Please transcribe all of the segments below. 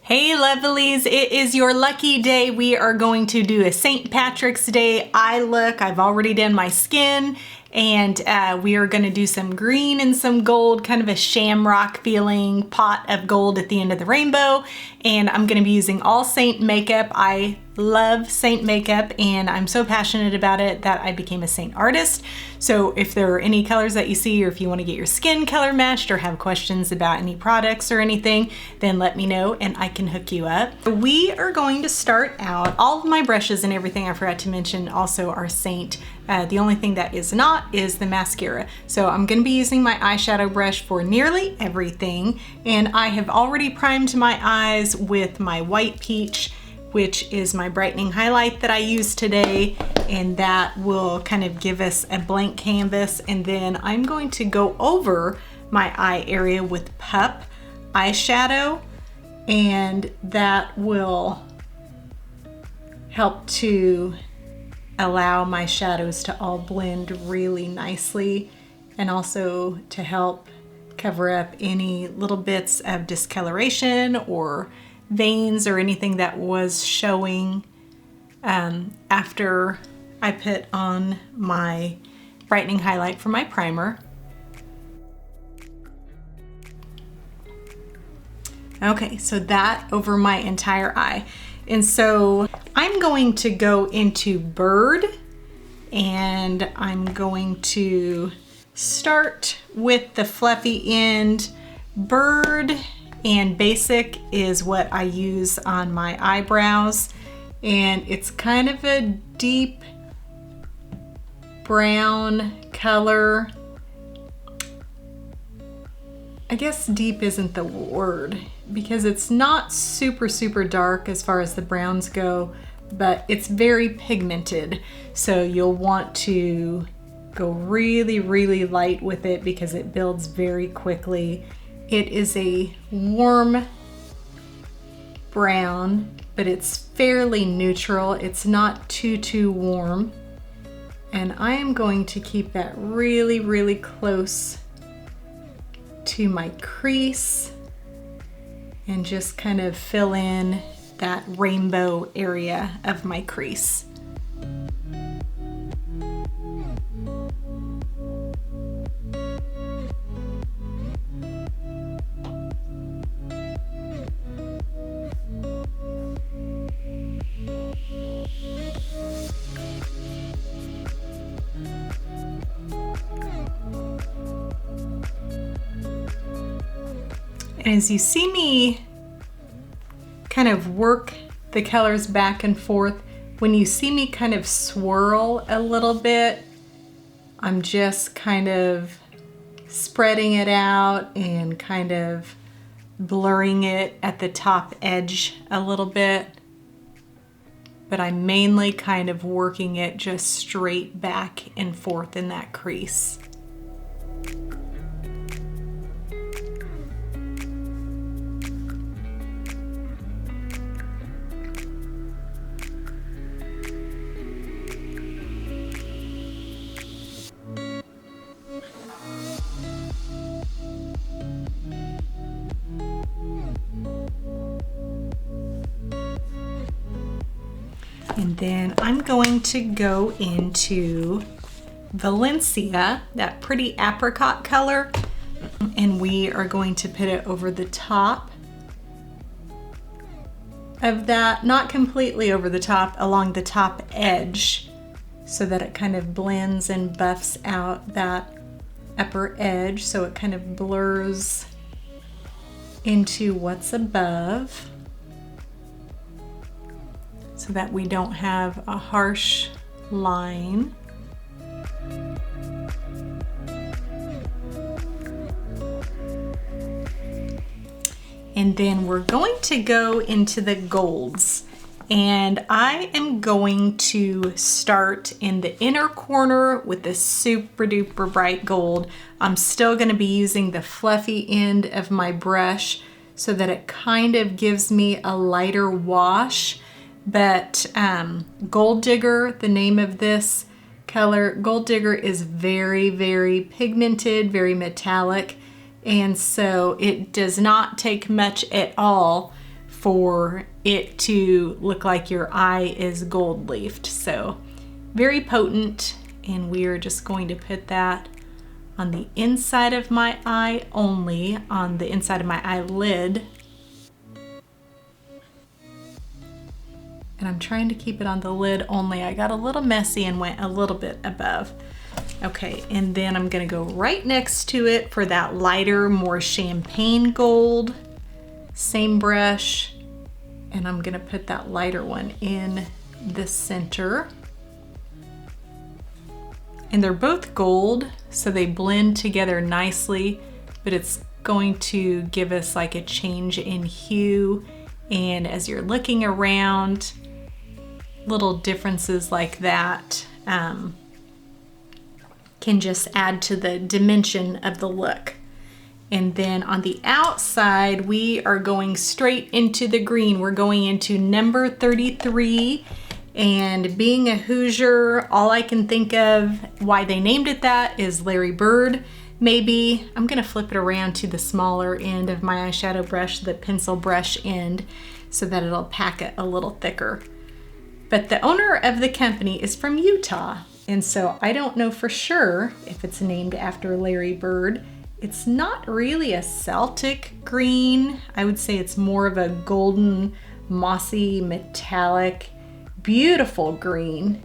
Hey lovelies, it is your lucky day. We are going to do a St. Patrick's Day eye look. I've already done my skin, and we are gonna do some green and some gold, kind of a shamrock feeling pot of gold at the end of the rainbow. And I'm gonna be using all Seint makeup. I love Seint makeup and I'm so passionate about it that I became a Seint artist. So if there are any colors that you see, or if you want to get your skin color matched or have questions about any products or anything, then let me know and I can hook you up. We are going to start out, all of my brushes and everything I forgot to mention also are Seint. The only thing that is not is the mascara. So I'm going to be using my eyeshadow brush for nearly everything, and I have already primed my eyes with my white peach, which is my brightening highlight that I use today, and that will kind of give us a blank canvas. And then I'm going to go over my eye area with Pup eyeshadow, and that will help to allow my shadows to all blend really nicely, and also to help cover up any little bits of discoloration or veins or anything that was showing after I put on my brightening highlight for my primer. Okay, so that over my entire eye. And so I'm going to go into Bird, and I'm going to start with the fluffy end. Bird and Basic is what I use on my eyebrows, and it's kind of a deep brown color. I guess deep isn't the word, because it's not super dark as far as the browns go, but it's very pigmented. So you'll want to go really light with it because it builds very quickly. It is a warm brown, but it's fairly neutral. It's not too warm. And I am going to keep that really close to my crease and just kind of fill in that rainbow area of my crease. And as you see me kind of work the colors back and forth, when you see me kind of swirl a little bit, I'm just kind of spreading it out and kind of blurring it at the top edge a little bit. But I'm mainly kind of working it just straight back and forth in that crease. And then I'm going to go into Valencia, that pretty apricot color, and we are going to put it over the top of that, not completely over the top, along the top edge, so that it kind of blends and buffs out that upper edge, so it kind of blurs into what's above, so that we don't have a harsh line. And then we're going to go into the golds. And I am going to start in the inner corner with this super duper bright gold. I'm still going to be using the fluffy end of my brush so that it kind of gives me a lighter wash. But Gold Digger, the name of this color, Gold Digger is very pigmented, very metallic, and so it does not take much at all for it to look like your eye is gold leafed. So very potent, and we are just going to put that on the inside of my eye only, on the inside of my eyelid. And I'm trying to keep it on the lid only. I got a little messy and went a little bit above. Okay, and then I'm gonna go right next to it for that lighter, more champagne gold. Same brush, and I'm gonna put that lighter one in the center. And they're both gold, so they blend together nicely, but it's going to give us like a change in hue. And as you're looking around, little differences like that can just add to the dimension of the look. And then on the outside, we are going straight into the green. We're going into number 33. And being a Hoosier, all I can think of why they named it that is Larry Bird. Maybe I'm gonna flip it around to the smaller end of my eyeshadow brush, the pencil brush end, so that it'll pack it a little thicker. But the owner of the company is from Utah, and so I don't know for sure if it's named after Larry Bird. It's not really a Celtic green. I would say it's more of a golden, mossy, metallic, beautiful green.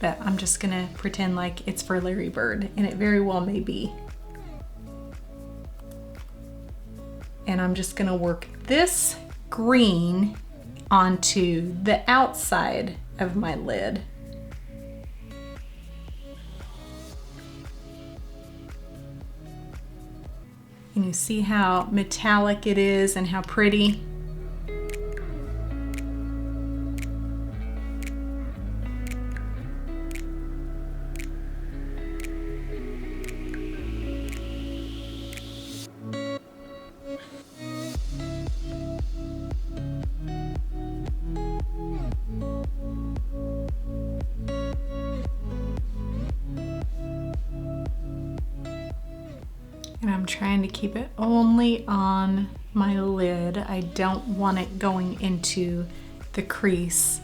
But I'm just gonna pretend like it's for Larry Bird, and it very well may be. And I'm just gonna work this green onto the outside of my lid. And you see how metallic it is and how pretty. And I'm trying to keep it only on my lid. I don't want it going into the crease.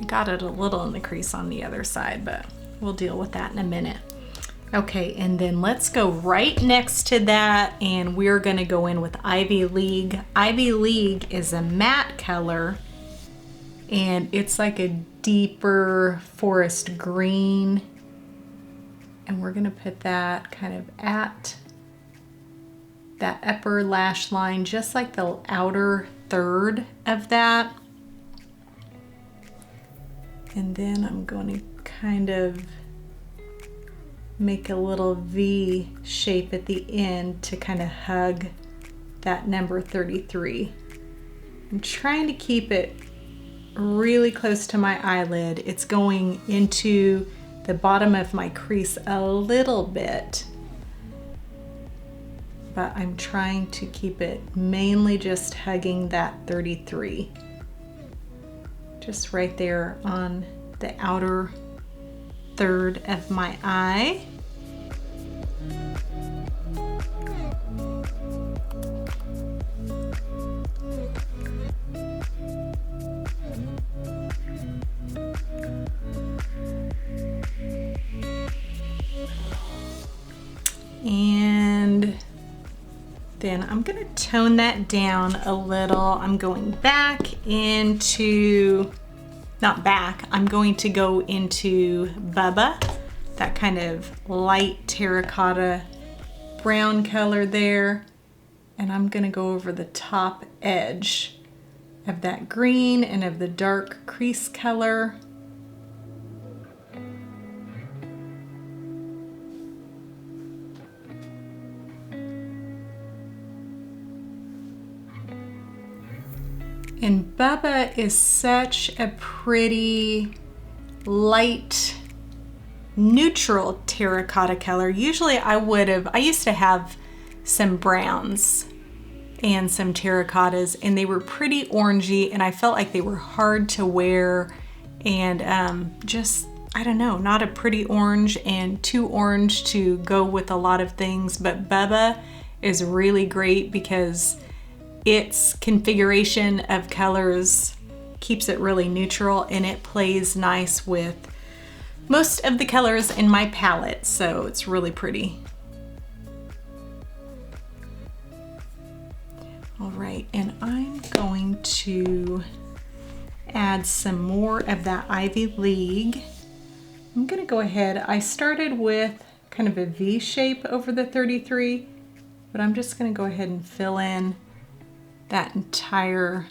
I got it a little in the crease on the other side, but we'll deal with that in a minute. Okay, and then let's go right next to that, and we're gonna go in with Ivy League. Ivy League is a matte color, and it's like a deeper forest green. And we're gonna put that kind of at that upper lash line, just like the outer third of that. And then I'm going to kind of make a little V shape at the end to kind of hug that number 33. I'm trying to keep it really close to my eyelid. It's going into the bottom of my crease a little bit, but I'm trying to keep it mainly just hugging that 33. Just right there on the outer third of my eye. And then I'm gonna tone that down a little. I'm going back into, not back, I'm going to go into Bubba, that kind of light terracotta brown color there. And I'm gonna go over the top edge of that green and of the dark crease color. And Bubba is such a pretty, light, neutral terracotta color. Usually I used to have some browns and some terracottas, and they were pretty orangey, and I felt like they were hard to wear, and just, I don't know, not a pretty orange and too orange to go with a lot of things. But Bubba is really great because its configuration of colors keeps it really neutral, and it plays nice with most of the colors in my palette, so it's really pretty. All right, and I'm going to add some more of that Ivy League. I'm gonna go ahead, I started with kind of a V shape over the 33, but I'm just gonna go ahead and fill in that entire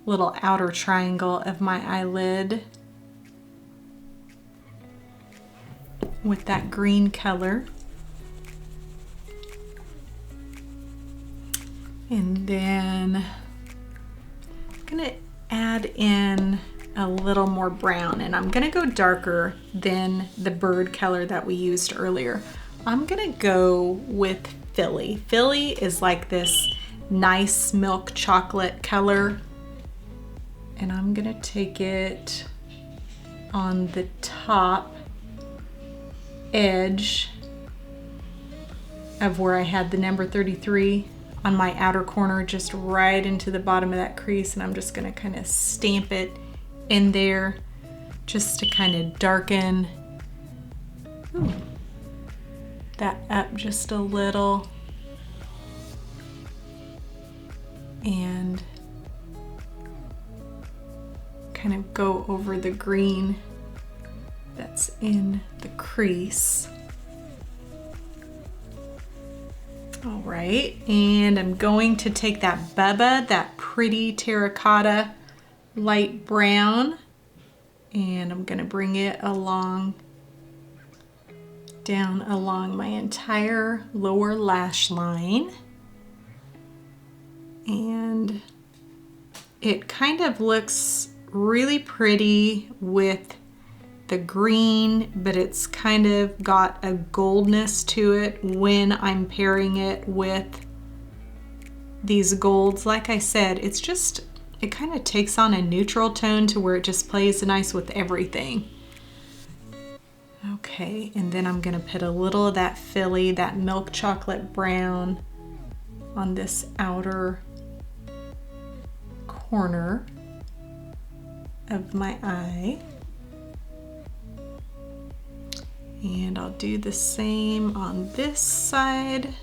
little outer triangle of my eyelid with that green color. And then I'm gonna add in a little more brown, and I'm gonna go darker than the bird color that we used earlier. I'm gonna go with Philly. Philly is like this nice milk chocolate color, and I'm gonna take it on the top edge of where I had the number 33 on my outer corner, just right into the bottom of that crease, and I'm just gonna kind of stamp it in there just to kind of darken that up just a little, and kind of go over the green that's in the crease. All right, and I'm going to take that Bubba, that pretty terracotta light brown, and I'm gonna bring it along, down along my entire lower lash line. And it kind of looks really pretty with the green, but it's kind of got a goldness to it when I'm pairing it with these golds. Like I said, it's just, it kind of takes on a neutral tone to where it just plays nice with everything. Okay, and then I'm gonna put a little of that Philly, that milk chocolate brown on this outer corner of my eye. And I'll do the same on this side,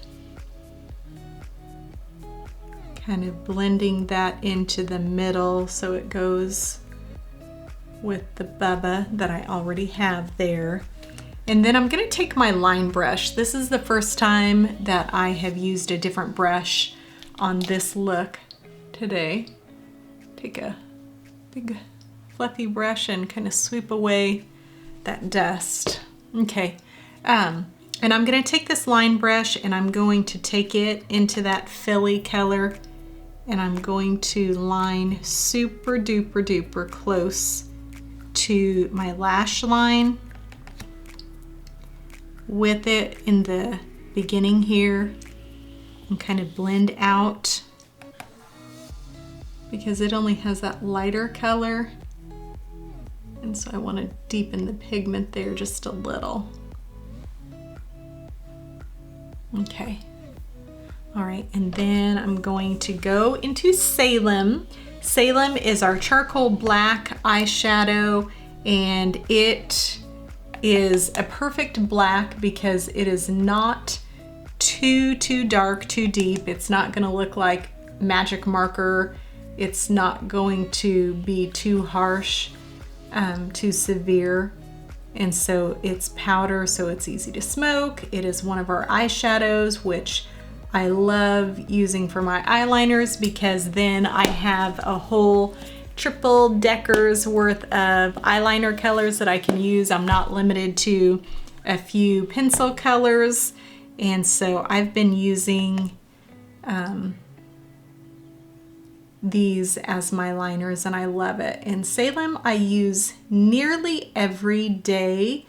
kind of blending that into the middle so it goes with the Bubba that I already have there. And then I'm gonna take my line brush. This is the first time that I have used a different brush on this look today. Take a big fluffy brush and kind of sweep away that dust. Okay, and I'm gonna take this line brush and I'm going to take it into that Philly color, and I'm going to line super duper duper close to my lash line with it in the beginning here, and kind of blend out because it only has that lighter color. And so I want to deepen the pigment there just a little. Okay. All right, and then I'm going to go into Salem. Salem is our charcoal black eyeshadow, and it is a perfect black because it is not too dark, too deep. It's not gonna look like magic marker. It's not going to be too harsh. Too severe, and so it's powder, so it's easy to smoke. It is one of our eyeshadows, which I love using for my eyeliners because then I have a whole triple deckers worth of eyeliner colors that I can use. I'm not limited to a few pencil colors, and so I've been using these as my liners, and I love it. And Salem I use nearly every day,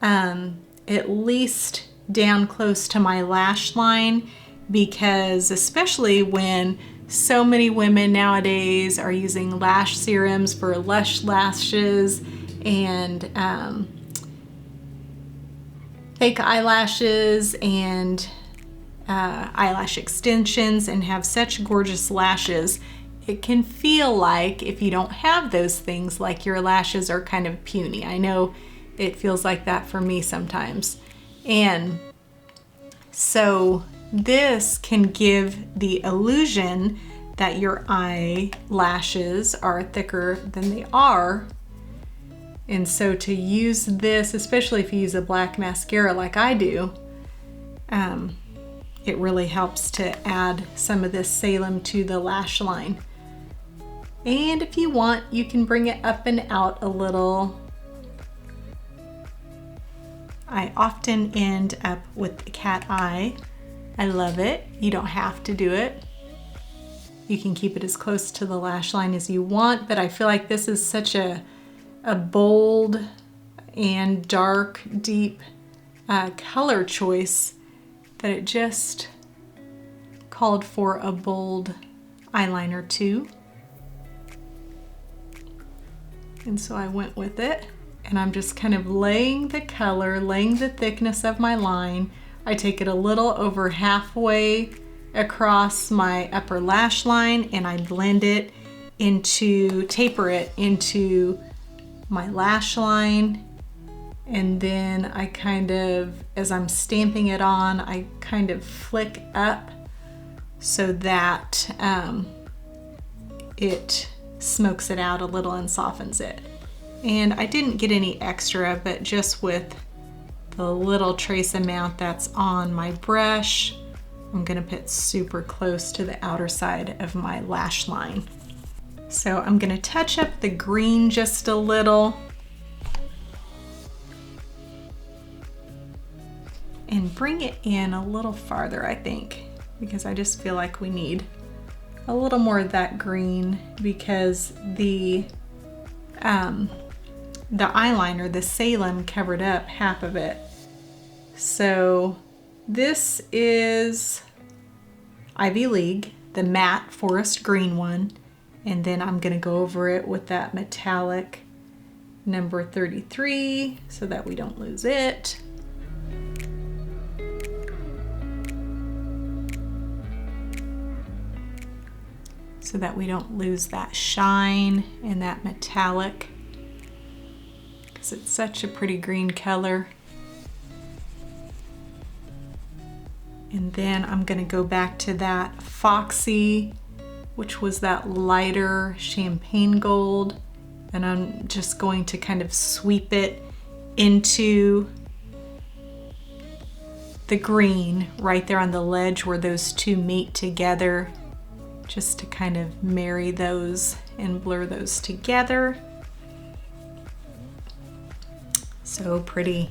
at least down close to my lash line, because especially when so many women nowadays are using lash serums for lush lashes and fake eyelashes and eyelash extensions and have such gorgeous lashes, it can feel like, if you don't have those things, like your lashes are kind of puny. I know it feels like that for me sometimes. And so this can give the illusion that your eyelashes are thicker than they are. And so to use this, especially if you use a black mascara like I do, it really helps to add some of this Salem to the lash line. And if you want, you can bring it up and out a little. I often end up with the cat eye. I love it. You don't have to do it. You can keep it as close to the lash line as you want, but I feel like this is such a bold and dark, deep color choice that it just called for a bold eyeliner too. And so I went with it, and I'm just kind of laying the color, laying the thickness of my line. I take it a little over halfway across my upper lash line, and I blend it into, taper it into my lash line. And then I kind of, as I'm stamping it on, I kind of flick up so that it smokes it out a little and softens it. And I didn't get any extra, but just with the little trace amount that's on my brush, I'm gonna put super close to the outer side of my lash line. So I'm gonna touch up the green just a little and bring it in a little farther, I think, because I just feel like we need a little more of that green, because the eyeliner, the Salem, covered up half of it. So this is Ivy League, the matte forest green one, and then I'm gonna go over it with that metallic number 33 so that we don't lose it. So that we don't lose that shine and that metallic, because it's such a pretty green color. And then I'm gonna go back to that Foxy, which was that lighter champagne gold, and I'm just going to kind of sweep it into the green right there on the ledge where those two meet together, just to kind of marry those and blur those together. So pretty.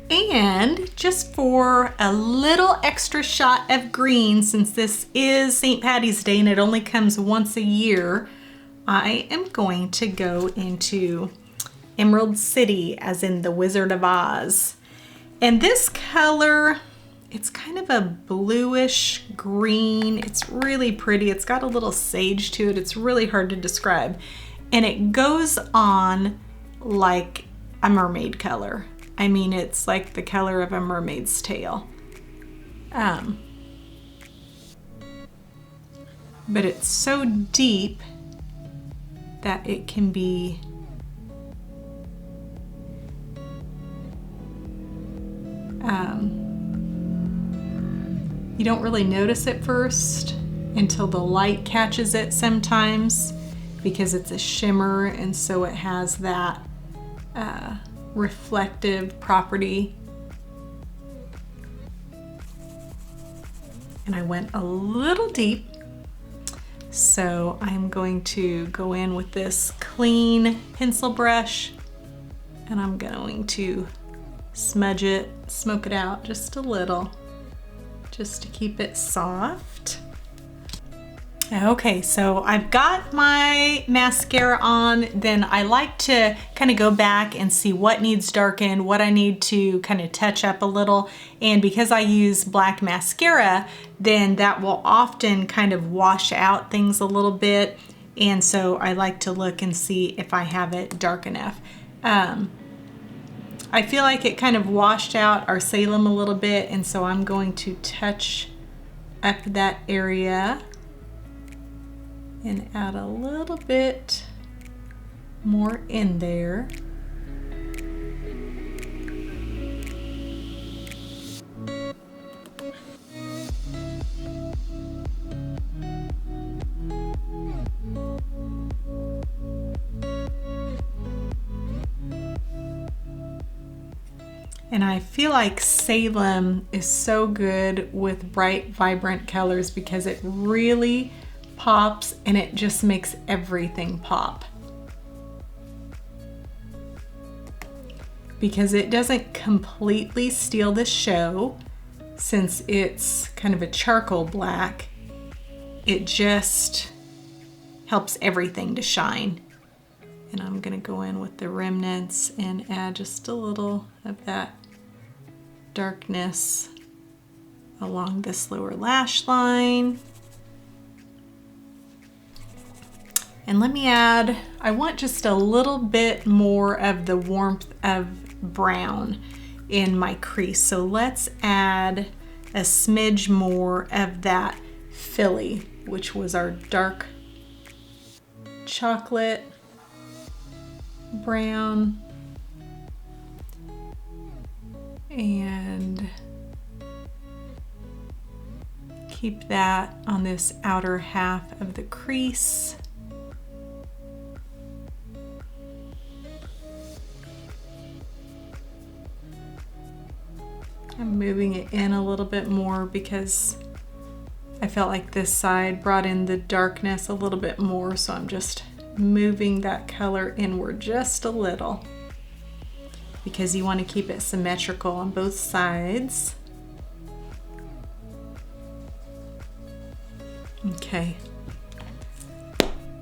And just for a little extra shot of green, since this is St. Patty's Day and it only comes once a year, I am going to go into Emerald City, as in the Wizard of Oz. And this color, it's kind of a bluish green. It's really pretty. It's got a little sage to it. It's really hard to describe. And it goes on like a mermaid color. I mean, it's like the color of a mermaid's tail. But it's so deep that it can be you don't really notice it first until the light catches it sometimes, because it's a shimmer, and so it has that reflective property. And I went a little deep, so I'm going to go in with this clean pencil brush, and I'm going to smudge it, smoke it out just a little, just to keep it soft. Okay, so I've got my mascara on. Then I like to kind of go back and see what needs darkened, what I need to kind of touch up a little. And because I use black mascara, then that will often kind of wash out things a little bit. And so I like to look and see if I have it dark enough. I feel like it kind of washed out our Salem a little bit, and so I'm going to touch up that area and add a little bit more in there. And I feel like Salem is so good with bright, vibrant colors because it really pops and it just makes everything pop. Because it doesn't completely steal the show, since it's kind of a charcoal black, it just helps everything to shine. And I'm gonna go in with the remnants and add just a little of that darkness along this lower lash line. And let me add, I want just a little bit more of the warmth of brown in my crease. So let's add a smidge more of that Philly, which was our dark chocolate brown. And keep that on this outer half of the crease. I'm moving it in a little bit more because I felt like this side brought in the darkness a little bit more, so I'm just moving that color inward just a little because you want to keep it symmetrical on both sides. Okay.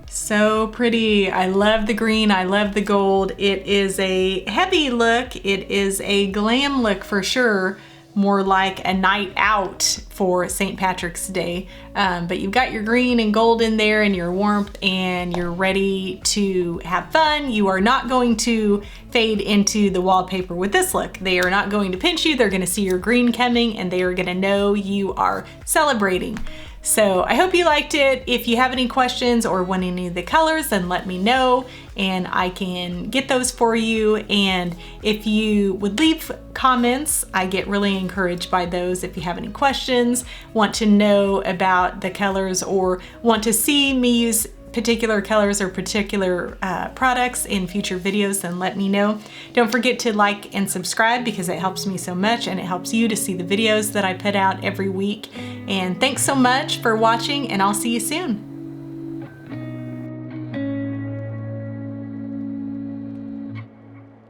So pretty. I love the green. I love the gold. It is a heavy look. It is a glam look for sure. More like a night out for St. Patrick's Day. But you've got your green and gold in there and your warmth and you're ready to have fun. You are not going to fade into the wallpaper with this look. They are not going to pinch you. They're gonna see your green coming and they are gonna know you are celebrating. So I hope you liked it. If you have any questions or want any of the colors, then let me know and I can get those for you. And if you would leave comments, I get really encouraged by those. If you have any questions, want to know about the colors, or want to see me use particular colors or particular products in future videos, then let me know. Don't forget to like and subscribe because it helps me so much and it helps you to see the videos that I put out every week. And thanks so much for watching and I'll see you soon.